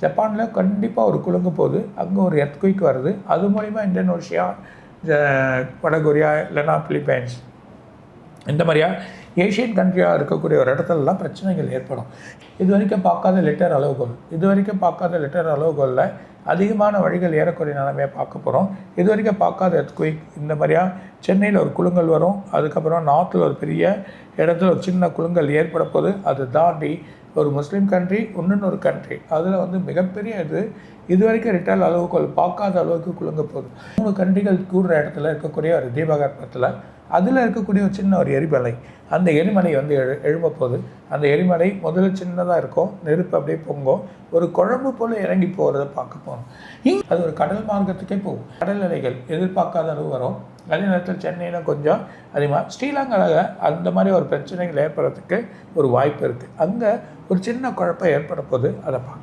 ஜப்பானில் கண்டிப்பாக ஒரு குலுங்க போகுது, அங்கே ஒரு எர்த்குயிக் வருது. அது மூலிமா இந்தோனேஷியா, வடகொரியா இல்லைனா பிலிப்பைன்ஸ் இந்த மாதிரியா ஏஷியன் கண்ட்ரியாக இருக்கக்கூடிய ஒரு இடத்துலலாம் பிரச்சனைகள் ஏற்படும். இது வரைக்கும் பார்க்காத லிட்டர் அளவுகோலில் அதிகமான வழிகள் ஏறக்கூடிய நிலைமையை பார்க்க போகிறோம். இது வரைக்கும் பார்க்காத எர்த்குயிக் இந்த மாதிரியா சென்னையில் ஒரு குலுங்கல் வரும். அதுக்கப்புறம் நார்த்தில் ஒரு பெரிய இடத்துல ஒரு சின்ன குலுங்கல் ஏற்பட போது அது தாண்டி ஒரு முஸ்லீம் கண்ட்ரி, இன்னொரு கண்ட்ரி, அதில் மிகப்பெரிய இது வரைக்கும் ரிட்டல் அளவுகோல் பார்க்காத அளவுக்கு குலுங்க போகுது. 3 கண்ட்ரிகள் கூடுற இடத்துல இருக்கக்கூடிய ஒரு தீபகற்பத்தில் அதில் இருக்கக்கூடிய ஒரு சின்ன ஒரு எரிமலை, அந்த எரிமலை எழும்ப போகுது. அந்த எரிமலை முதல்ல சின்னதாக இருக்கும், நெருப்பு அப்படியே பொங்கும், ஒரு குழம்பு போல் இறங்கி போகிறத பார்க்க போகிறோம். அது ஒரு கடல் மார்க்கத்துக்கே போகும். கடல் அலைகள் எதிர்பார்க்காத அளவு வரும். அதே நேரத்தில் சென்னையில் கொஞ்சம் அதிகமாக, ஸ்ரீலங்காவில் அந்த மாதிரி ஒரு பிரச்சனைகள் ஏற்படுறதுக்கு ஒரு வாய்ப்பு இருக்குது. அங்கே ஒரு சின்ன குழப்பம் ஏற்பட போது அதை பார்க்க